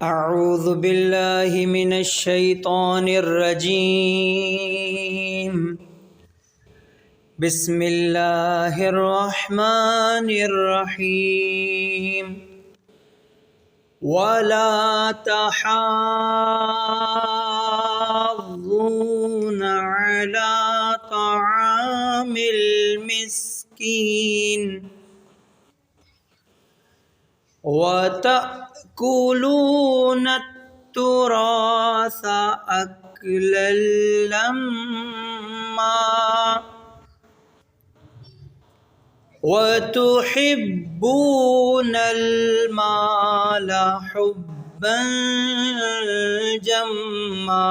اعوذ باللہ من الشیطان الرجیم بسم اللہ الرحمن الرحیم ولا تحاضون على طعام المسكين وتأكلون التراث أكلا لما وتحبون المال حبا جما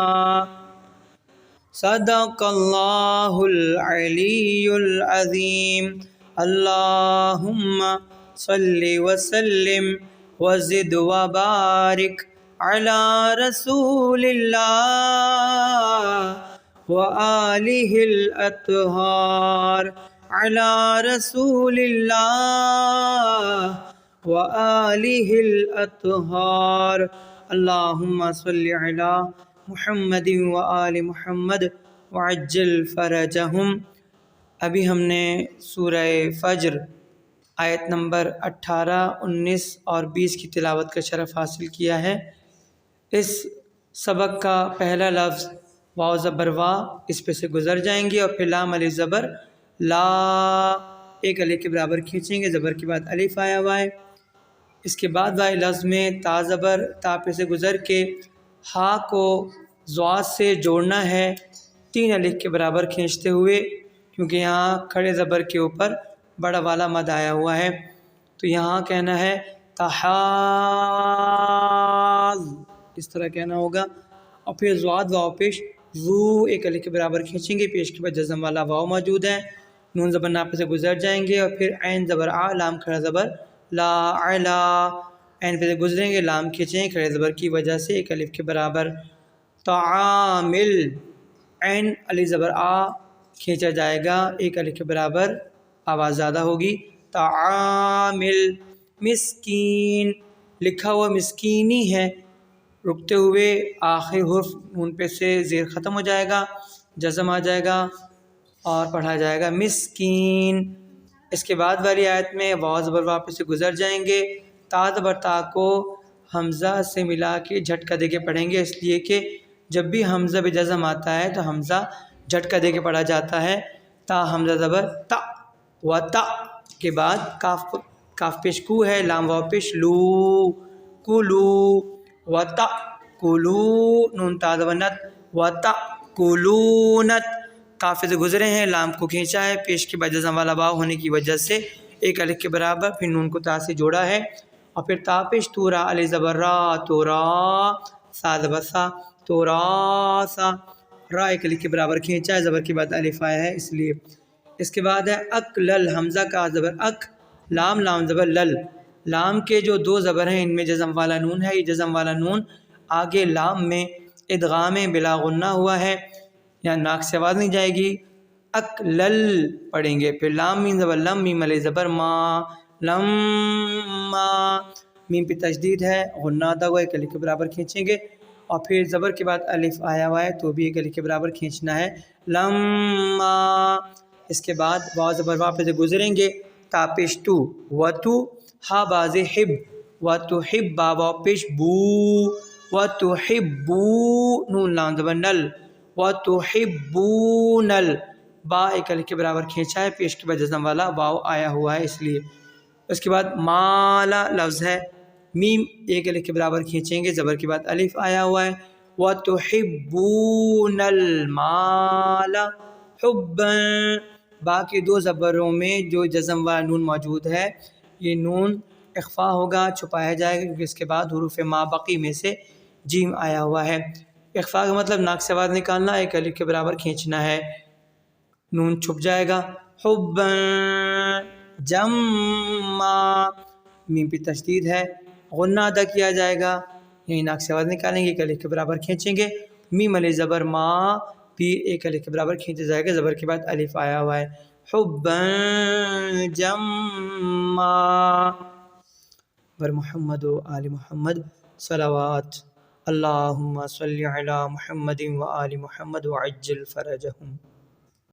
صدق اللہ العلی العظیم اللہم صلی وسلم وزد وبارک علی رسول اللہ وآلہ الاطہار علی رسول اللہ وآلہ الاطہار اللہم صلی علی محمد وآل محمد وعجل فرجہم۔ ابھی ہم نے سورہ فجر آیت نمبر 18، 19 اور 20 کی تلاوت کا شرف حاصل کیا ہے۔ اس سبق کا پہلا لفظ واو زبر وا، اس پہ سے گزر جائیں گے، اور پھر لام الف زبر لا، ایک الف کے برابر کھینچیں گے، زبر کے بعد الف آیا ہوا ہے۔ اس کے بعد وائی لفظ میں تا زبر تا پہ سے گزر کے ہا کو ضاد سے جوڑنا ہے 3 الف کے برابر کھینچتے ہوئے، کیونکہ یہاں کھڑے زبر کے اوپر بڑا والا مد آیا ہوا ہے، تو یہاں کہنا ہے تحاض، اس طرح کہنا ہوگا، اور پھر ضاد واو پیش زو، ایک الف کے برابر کھینچیں گے، پیش کے بعد جزم والا واو موجود ہے، نون زبر نا پہ سے گزر جائیں گے، اور پھر عین زبر آ، لام کھڑا زبر لا، علا، عین پہ سے گزریں گے، لام کھینچیں گے کھڑے زبر کی وجہ سے ایک الف کے برابر۔ تعامل، عین الف زبر آ کھینچا جائے گا، ایک الف کے برابر آواز زیادہ ہوگی، تعامل۔ مسکین، لکھا ہوا مسکینی ہے، رکتے ہوئے آخری حرف نون پہ سے زیر ختم ہو جائے گا، جزم آ جائے گا اور پڑھا جائے گا مسکین۔ اس کے بعد والی آیت میں واو زبر وا پہ سے گزر جائیں گے، تا زبر تا کو حمزہ سے ملا کے جھٹکا دے کے پڑھیں گے، اس لیے کہ جب بھی حمزہ بے جزم آتا ہے تو حمزہ جھٹکا دے کے پڑھا جاتا ہے۔ تا حمزہ زبر تا، و تا کے بعد کاف پیش کو ہے، لام واو پیش لو، کلو، و تا کلو، نون تا زبر نت، و تا کلونت، کاف سے گزرے ہیں، لام کو کھینچا ہے، پیش کے بعد جزم والا واو ہونے کی وجہ سے ایک الف کے برابر، پھر نون کو تا سے جوڑا ہے، اور پھر تا پیش تورا، الف زبر را، تورا، سا زبر سا، تورا سا، را ایک الف کے برابر کھینچا ہے، زبر کے بعد الف آیا ہے اس لیے۔ اس کے بعد ہے اکلل، حمزہ کا زبر اک، لام لام زبر لل، لام کے جو 2 زبر ہیں ان میں جزم والا نون ہے، یہ جزم والا نون آگے لام میں ادغام بلا غنہ ہوا ہے، یہاں ناک سے آواز نہیں جائے گی، اکلل پڑھیں گے، پھر لام میم زبر لم، میم الف زبر ما، لما، میم پہ تشدید ہے، غنہ ادا ہوا، ایک الف کے برابر کھینچیں گے، اور پھر زبر کے بعد الف آیا ہوا ہے تو بھی ایک الف کے برابر کھینچنا ہے، لما۔ اس کے بعد واو زبر وا پہ سے گزریں گے، تا پیش تو، و تو، ہا باز حب، و تو حب، با واو پیش بو، و تو حبو، نون لام زبر نل، و تو حبونل، با ایک الف کے برابر کھینچا ہے، پیش کے بعد جزم والا واو آیا ہوا ہے اس لیے۔ اس کے بعد مالا لفظ ہے، میم ایک الف کے برابر کھینچیں گے، زبر کے بعد الف آیا ہوا ہے، وَتُحِبُّونَ الْمَالَ حُبًّا، باقی 2 زبروں میں جو جزم والا نون موجود ہے یہ نون اخفا ہوگا، چھپایا جائے گا، کیونکہ اس کے بعد حروف ما بقی میں سے جیم آیا ہوا ہے۔ اخفا کا مطلب ناک سے آواز نکالنا، ایک الف کے برابر کھینچنا ہے، نون چھپ جائے گا، حُبًّا جمّا، میم پہ تشدید ہے، غنہ ادا کیا جائے گا، یہی ناک سے آواز نکالیں گے، ایک الف کے برابر کھینچیں گے، میم الف زبر ما بھی ایک الف کے برابر کھینچا جائے گا، زبر کے بعد الف آیا ہوا ہے، حبًا جمّا، ور محمد و آل محمد صلوات اللہم صلی علی محمد و آل محمد وعجل فرجہم.